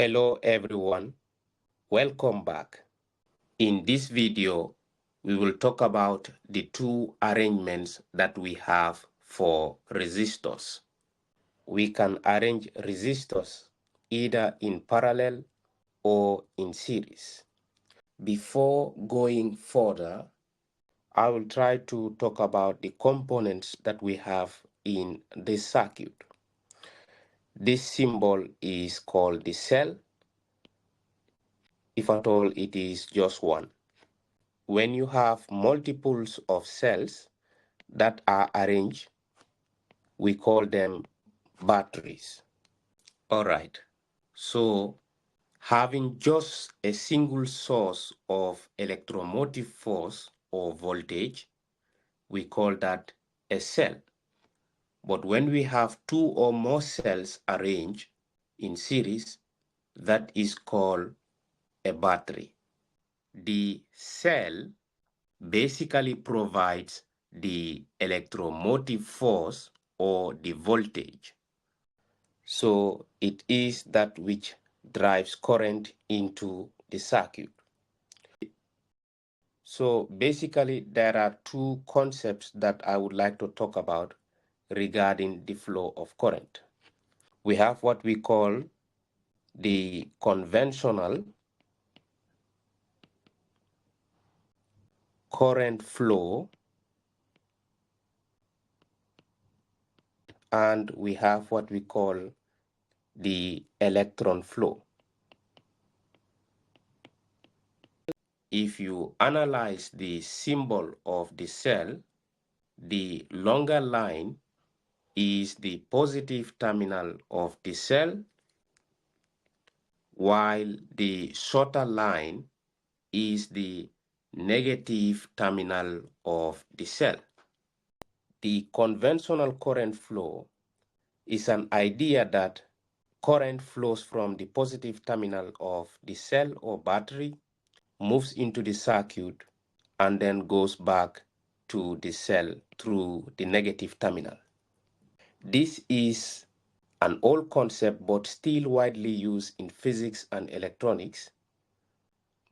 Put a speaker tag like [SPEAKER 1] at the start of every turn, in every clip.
[SPEAKER 1] Hello everyone, welcome back. In this video, we will talk about the two arrangements that we have for resistors. We can arrange resistors either in parallel or in series. Before going further, I will try to talk about the components that we have in this circuit. This symbol is called the cell, if at all it is just one. When you have multiples of cells that are arranged, we call them batteries. All right, so having just a single source of electromotive force or voltage, we call that a cell. But when we have two or more cells arranged in series, that is called a battery. The cell basically provides the electromotive force or the voltage. So it is that which drives current into the circuit. So basically there are two concepts that I would like to talk about regarding the flow of current. We have what we call the conventional current flow, and we have what we call the electron flow. If you analyze the symbol of the cell, the longer line is the positive terminal of the cell, while the shorter line is the negative terminal of the cell. The conventional current flow is an idea that current flows from the positive terminal of the cell or battery, moves into the circuit, and then goes back to the cell through the negative terminal. This is an old concept but still widely used in physics and electronics.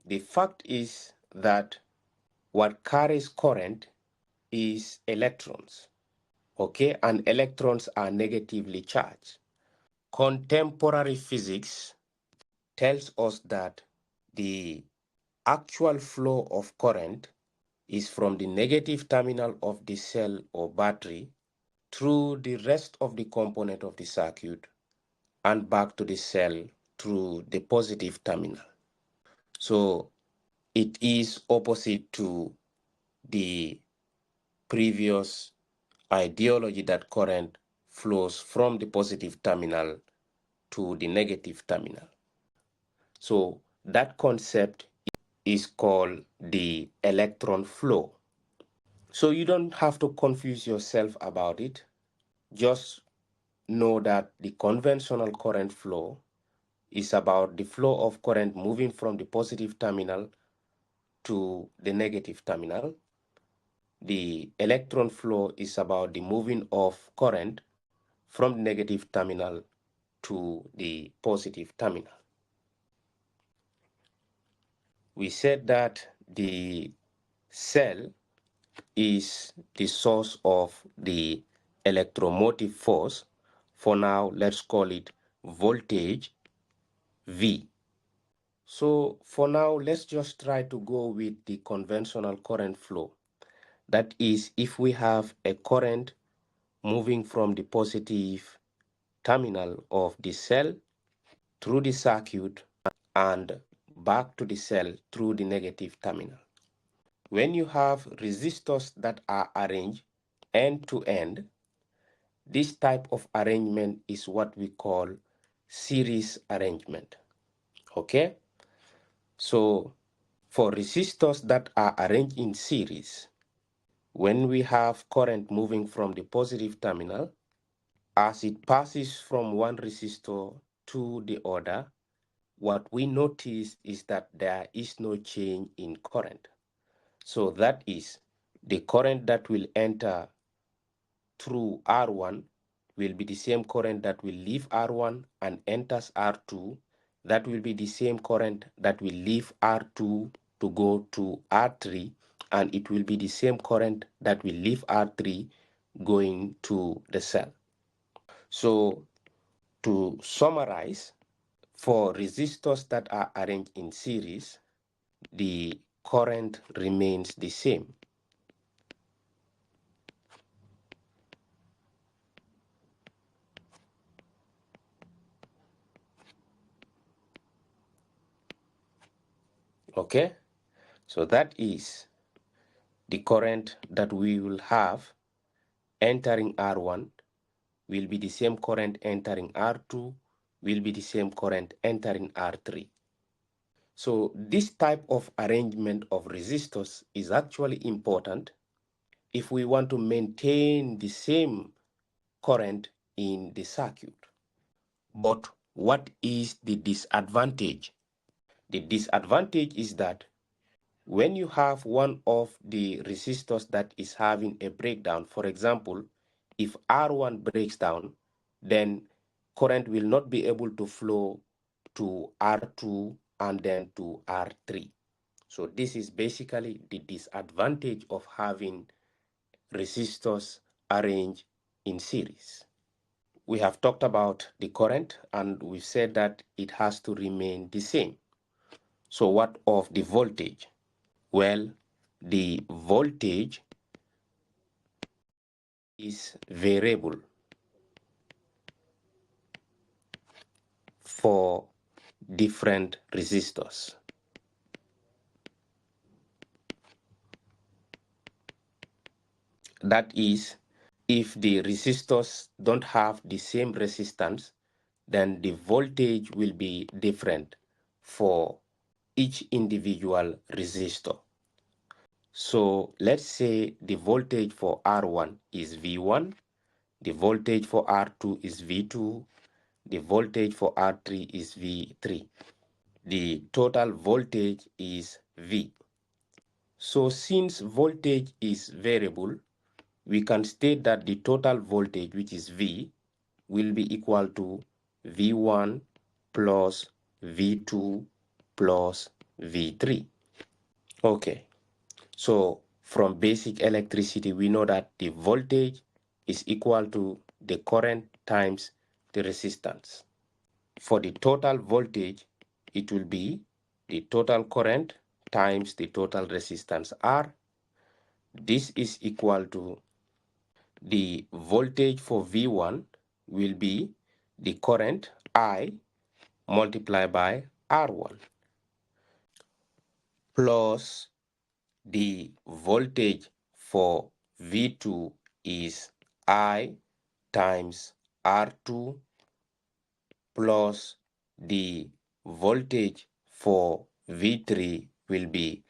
[SPEAKER 1] The fact is that what carries current is electrons, okay, and electrons are negatively charged. Contemporary physics tells us that the actual flow of current is from the negative terminal of the cell or battery through the rest of the component of the circuit and back to the cell through the positive terminal. So it is opposite to the previous ideology that current flows from the positive terminal to the negative terminal. So that concept is called the electron flow. So you don't have to confuse yourself about it. Just know that the conventional current flow is about the flow of current moving from the positive terminal to the negative terminal. The electron flow is about the moving of current from the negative terminal to the positive terminal. We said that the cell is the source of the electromotive force. For now, let's call it voltage V. So for now, let's just try to go with the conventional current flow. That is, if we have a current moving from the positive terminal of the cell through the circuit and back to the cell through the negative terminal. When you have resistors that are arranged end to end, this type of arrangement is what we call series arrangement. Okay? So for resistors that are arranged in series, when we have current moving from the positive terminal, as it passes from one resistor to the other, what we notice is that there is no change in current. So that is, the current that will enter through R1 will be the same current that will leave R1 and enters R2. that will be the same current that will leave R2 to go to R3, and it will be the same current that will leave R3 going to the cell. So to summarize, for resistors that are arranged in series, the current remains the same. Okay, so that is the current that we will have entering R1 will be the same current entering R2, will be the same current entering R3. So this type of arrangement of resistors is actually important if we want to maintain the same current in the circuit. But what is the disadvantage? The disadvantage is that when you have one of the resistors that is having a breakdown, for example, if R1 breaks down, then current will not be able to flow to R2 and then to R3. So this is basically the disadvantage of having resistors arranged in series. We have talked about the current and we've said that it has to remain the same. So what of the voltage? Well, the voltage is variable for different resistors. That is, if the resistors don't have the same resistance, then the voltage will be different for each individual resistor. So let's say the voltage for R1 is V1, the voltage for R2 is V2, the voltage for R3 is V3. The total voltage is V. So since voltage is variable, we can state that the total voltage, which is V, will be equal to V1 plus V2 plus V3. Okay, so from basic electricity, we know that the voltage is equal to the current times the resistance. For the total voltage, it will be the total current times the total resistance R. This is equal to the voltage for V1 will be the current I multiplied by R1 plus the voltage for V2 is I times R2 plus the voltage for V3 will be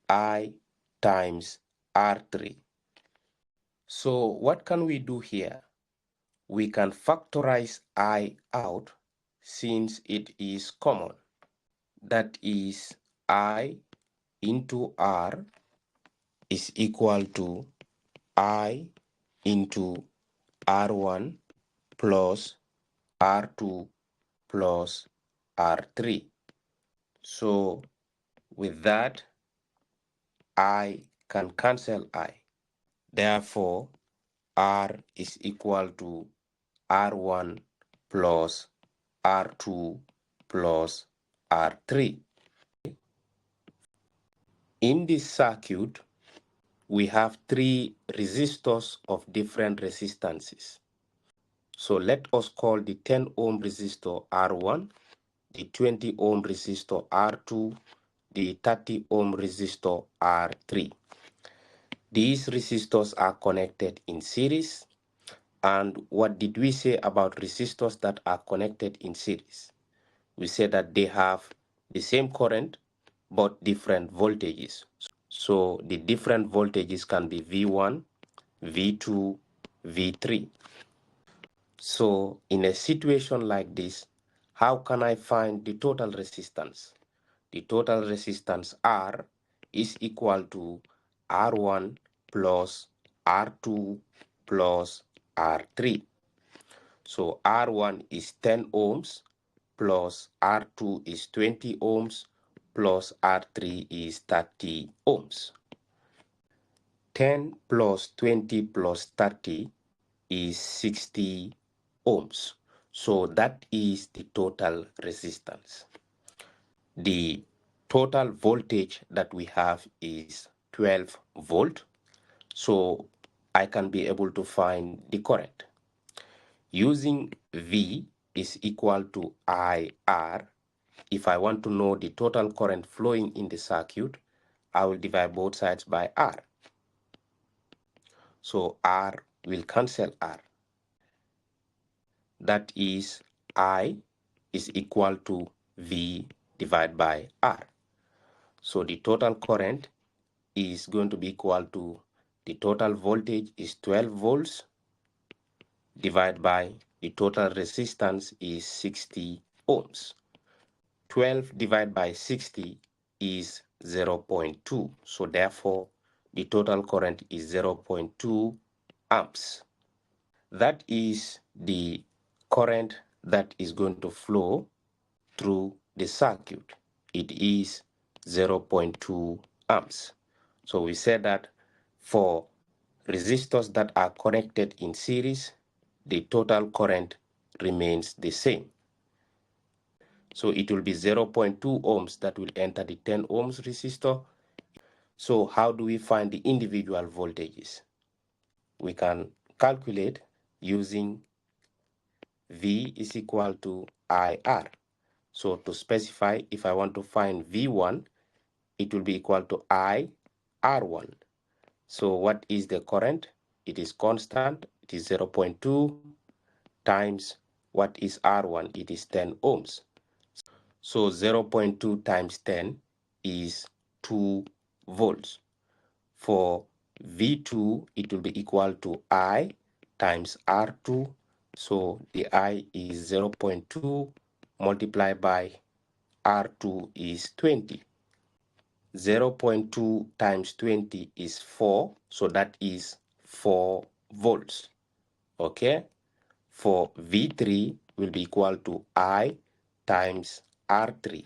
[SPEAKER 1] I times R3. So what can we do here? We can factorize I out since it is common. That is I into R is equal to I into R1 plus R2 plus R3. So with that, I can cancel I. Therefore, R is equal to R1 plus R2 plus R3. In this circuit, we have three resistors of different resistances. So let us call the 10 ohm resistor R1, the 20 ohm resistor R2, the 30 ohm resistor R3. These resistors are connected in series. And what did we say about resistors that are connected in series? We said that they have the same current but different voltages. So the different voltages can be V1, V2, V3. So in a situation like this, how can I find the total resistance? The total resistance R is equal to R1 plus R2 plus R3. So R1 is 10 ohms plus R2 is 20 ohms plus R3 is 30 ohms. 10 plus 20 plus 30 is 60 ohms. So that is the total resistance. The total voltage that we have is 12 volt. So I can be able to find the current. Using V is equal to IR. If I want to know the total current flowing in the circuit, I will divide both sides by R. So R will cancel R. That is I is equal to V divided by R. So the total current is going to be equal to the total voltage is 12 volts divided by the total resistance is 60 ohms. 12 divided by 60 is 0.2. So therefore, the total current is 0.2 amps. That is the current that is going to flow through the circuit. It is 0.2 amps. So we said that for resistors that are connected in series, the total current remains the same. So it will be 0.2 ohms that will enter the 10 ohms resistor. So how do we find the individual voltages? We can calculate using V is equal to IR. So to specify, if I want to find V1, it will be equal to I R1. So what is the current? It is constant. It is 0.2 times what is R1? It is 10 ohms. So 0.2 times 10 is 2 volts. For V2, it will be equal to I times R2. So the I is 0.2 multiplied by R2 is 20. 0.2 times 20 is 4, so that is 4 volts. Okay? For V3 will be equal to I times R3.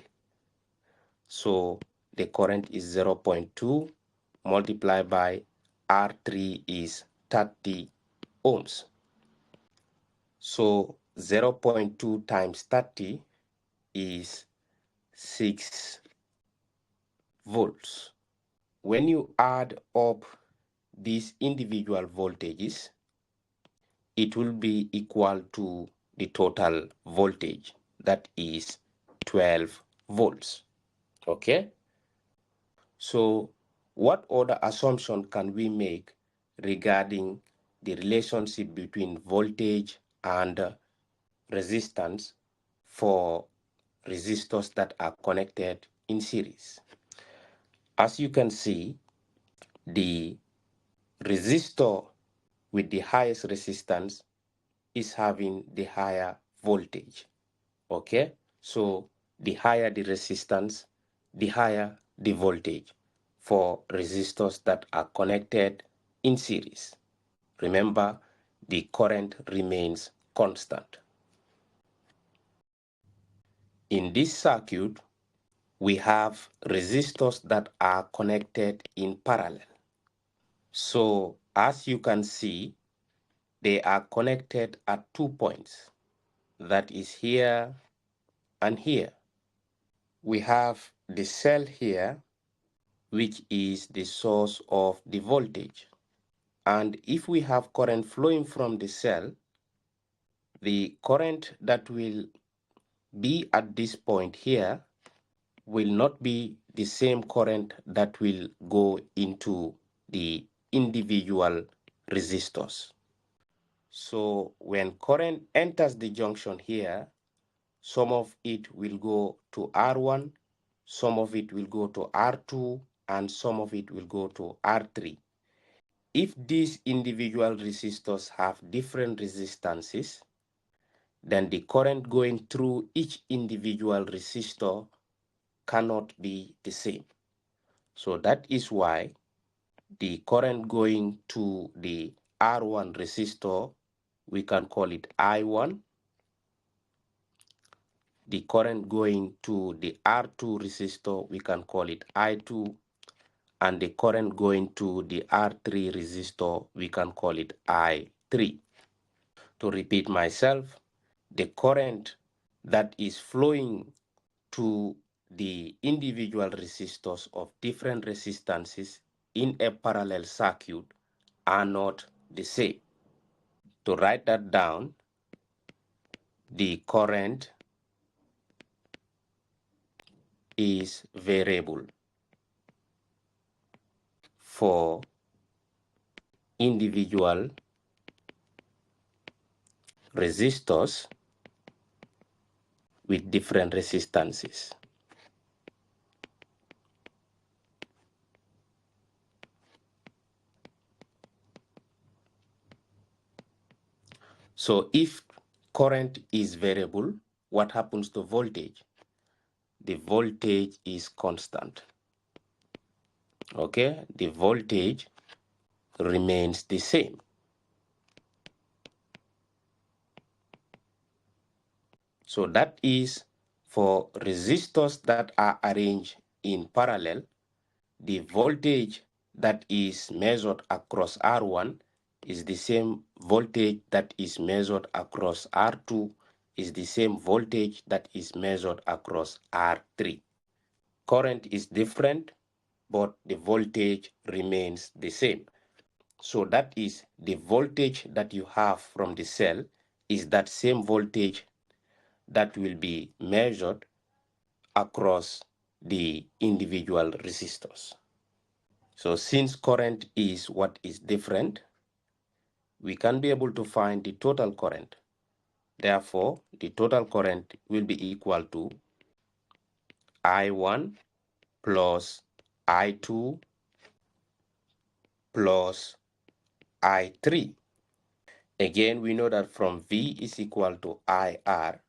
[SPEAKER 1] So the current is 0.2 multiplied by R3 is 30 ohms. So 0.2 times 30 is 6 volts. When you add up these individual voltages, it will be equal to the total voltage, that is 12 volts. Okay? So what other assumption can we make regarding the relationship between voltage and resistance for resistors that are connected in series? As you can see, the resistor with the highest resistance is having the higher voltage. Okay, so the higher the resistance, the higher the voltage for resistors that are connected in series. Remember, the current remains constant. In this circuit, we have resistors that are connected in parallel. So as you can see, they are connected at 2 points. That is here and here. We have the cell here, which is the source of the voltage. And if we have current flowing from the cell, the current that will be at this point here will not be the same current that will go into the individual resistors. So when current enters the junction here, some of it will go to R1, some of it will go to R2, and some of it will go to R3. If these individual resistors have different resistances, then the current going through each individual resistor cannot be the same. So that is why the current going to the R1 resistor, we can call it I1. The current going to the R2 resistor, we can call it I2, and the current going to the R3 resistor, we can call it I3. To repeat myself, the current that is flowing to the individual resistors of different resistances in a parallel circuit are not the same. To write that down, the current is variable for individual resistors with different resistances. So if current is variable, what happens to voltage? The voltage is constant. Okay, the voltage remains the same. So that is for resistors that are arranged in parallel, the voltage that is measured across R1 is the same voltage that is measured across R2 is the same voltage that is measured across R3. Current is different, but the voltage remains the same. So that is the voltage that you have from the cell is that same voltage that will be measured across the individual resistors. So since current is what is different, we can be able to find the total current. Therefore, the total current will be equal to I1 plus I2 plus I3. Again, we know that from V is equal to IR.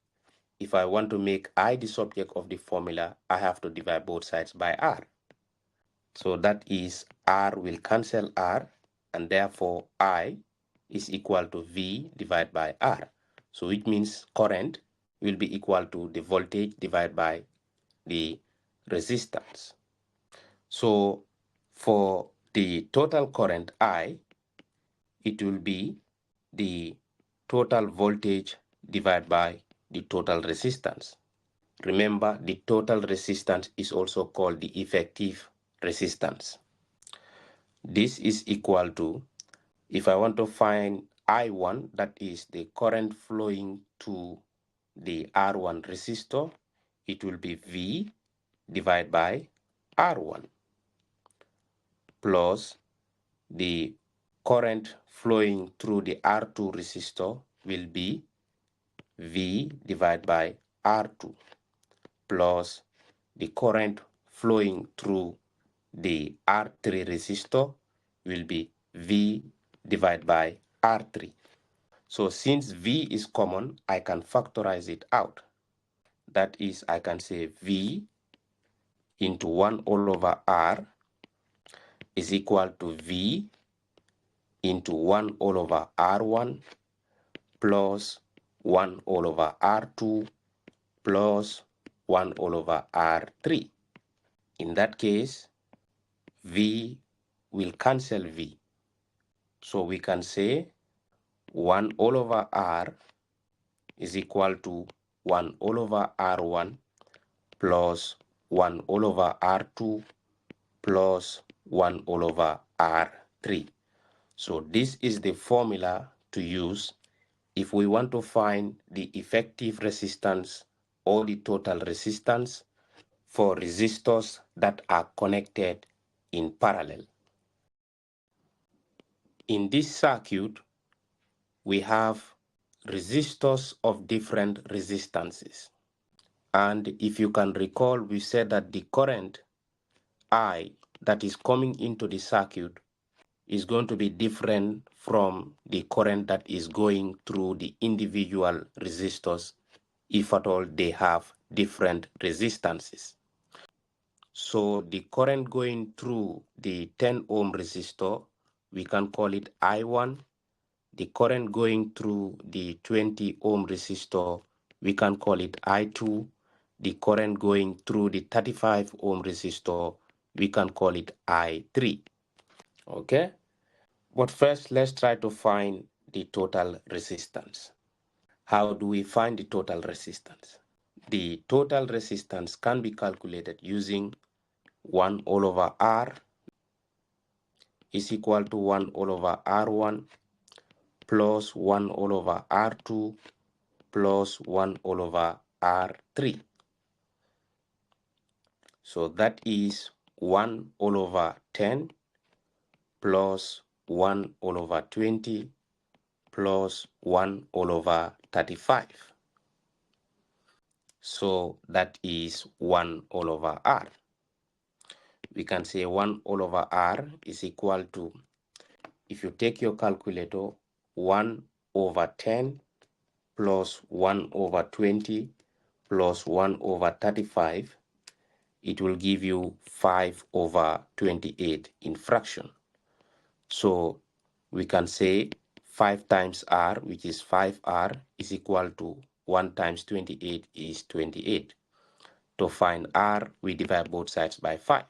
[SPEAKER 1] If I want to make I the subject of the formula, I have to divide both sides by R. So that is R will cancel R, and therefore I is equal to V divided by R. So it means current will be equal to the voltage divided by the resistance. So for the total current I, it will be the total voltage divided by the total resistance. Remember, the total resistance is also called the effective resistance. This is equal to, if I want to find I1, that is the current flowing to the R1 resistor, it will be V divided by R1 plus the current flowing through the R2 resistor will be V divided by R2 plus the current flowing through the R3 resistor will be V divided by R3. So since V is common, I can factorize it out. That is, I can say V into 1 all over R is equal to V into 1 all over R1 plus 1 all over R2 plus 1 all over R3. In that case, V will cancel V. So we can say 1 all over R is equal to 1 all over R1 plus 1 all over R2 plus 1 all over R3. So this is the formula to use if we want to find the effective resistance or the total resistance for resistors that are connected in parallel. In this circuit, we have resistors of different resistances. And if you can recall, we said that the current I that is coming into the circuit is going to be different from the current that is going through the individual resistors, if at all they have different resistances. So the current going through the 10 ohm resistor, we can call it I1. The current going through the 20 ohm resistor, we can call it I2. the current going through the 35 ohm resistor, we can call it I3. Okay? But first, let's try to find the total resistance. How do we find the total resistance? The total resistance can be calculated using 1 all over R is equal to 1 all over R1 plus 1 all over R2 plus 1 all over R3. So that is 1 all over 10 plus 1 all over 20 plus 1 all over 35. So that is 1 all over R. We can say 1 all over R is equal to, if you take your calculator, 1 over 10 plus 1 over 20 plus 1 over 35, it will give you 5 over 28 in fraction. So we can say 5 times R, which is 5R, is equal to 1 times 28 is 28. To find R, we divide both sides by 5.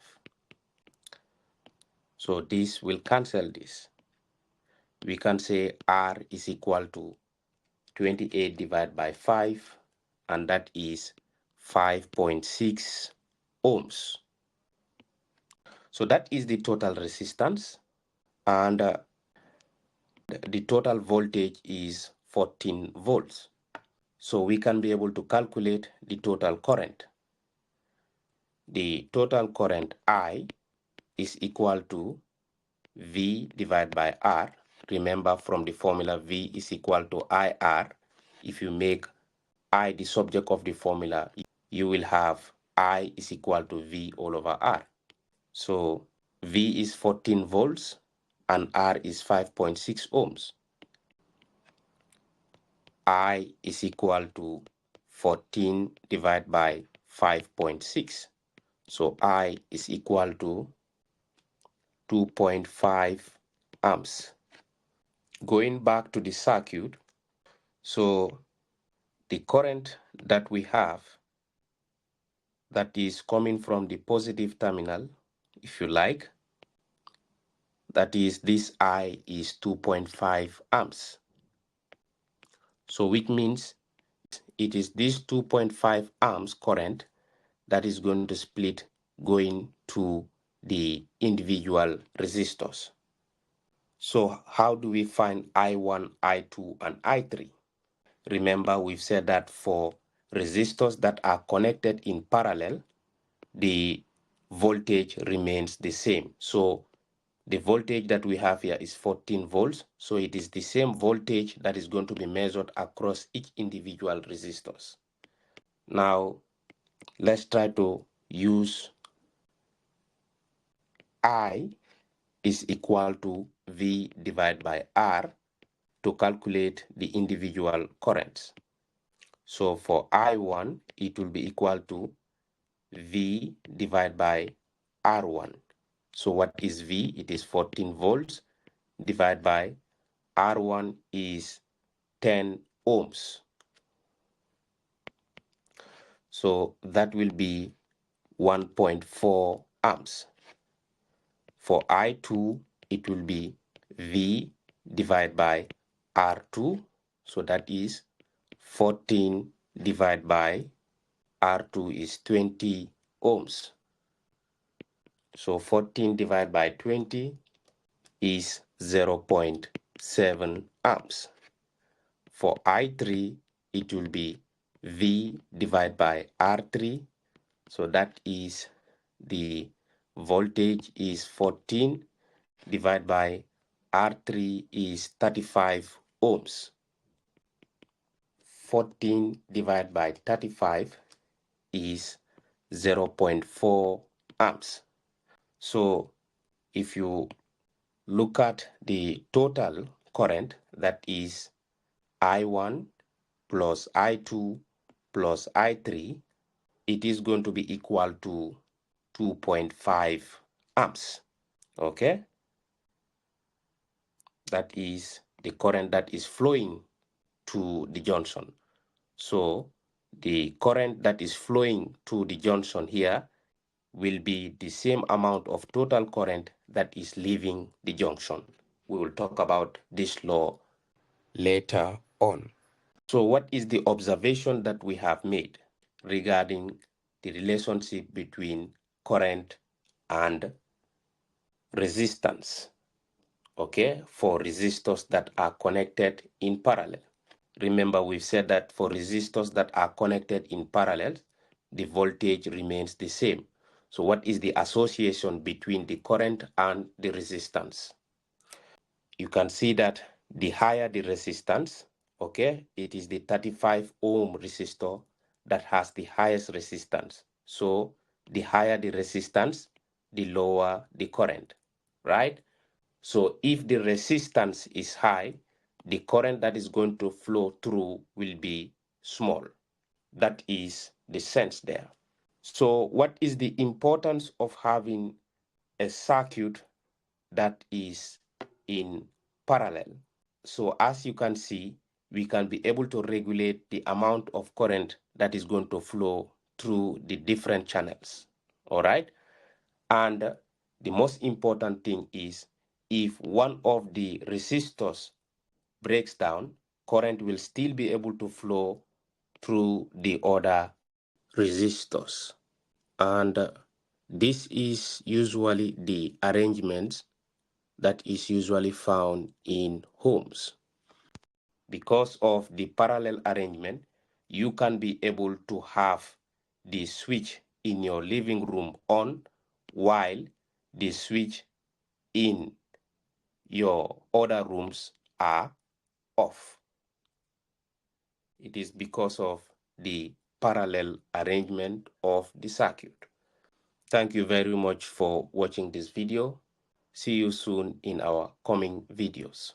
[SPEAKER 1] So this will cancel this. We can say R is equal to 28 divided by 5, and that is 5.6 ohms. So that is the total resistance, and the total voltage is 14 volts. So we can be able to calculate the total current. The total current I is equal to V divided by R. Remember, from the formula, V is equal to IR. If you make I the subject of the formula, you will have I is equal to V all over R. So V is 14 volts and R is 5.6 ohms. I is equal to 14 divided by 5.6. So I is equal to 2.5 amps. Going back to the circuit, so the current that we have, that is coming from the positive terminal, if you like, that is, this I is 2.5 amps. So which means it is this 2.5 amps current that is going to split going to the individual resistors. So how do we find I1, I2, and I3? Remember, we've said that for resistors that are connected in parallel, the voltage remains the same. So the voltage that we have here is 14 volts. So it is the same voltage that is going to be measured across each individual resistors. Now, let's try to use I is equal to V divided by R to calculate the individual currents. So for I1, it will be equal to V divided by R1. So what is V? It is 14 volts divided by R1 is 10 ohms. So that will be 1.4 amps. For I2, it will be V divided by R2. So that is 14 divided by R2 is 20 ohms. So 14 divided by 20 is 0.7 amps. For I3, it will be V divided by R3. So that is, the voltage is 14 divided by R3 is 35 ohms. 14 divided by 35 is 0.4 amps. So if you look at the total current, that is I1 plus I2 plus I3, it is going to be equal to 2.5 amps. Okay? That is the current that is flowing to the junction. So the current that is flowing to the junction here will be the same amount of total current that is leaving the junction. We will talk about this law later on. So what is the observation that we have made regarding the relationship between current and resistance, okay, for resistors that are connected in parallel? Remember, we've said that for resistors that are connected in parallel, the voltage remains the same. So what is the association between the current and the resistance? You can see that the higher the resistance, okay, it is the 35 ohm resistor that has the highest resistance. So the higher the resistance, the lower the current, right? So if the resistance is high, the current that is going to flow through will be small. That is the sense there. So what is the importance of having a circuit that is in parallel? So as you can see, we can be able to regulate the amount of current that is going to flow through the different channels. All right. And the most important thing is if one of the resistors breaks down, current will still be able to flow through the other resistors. And this is usually the arrangement that is usually found in homes. Because of the parallel arrangement, you can be able to have the switch in your living room on while the switch in your other rooms are off. It is because of the parallel arrangement of the circuit. Thank you very much for watching this video. See you soon in our coming videos.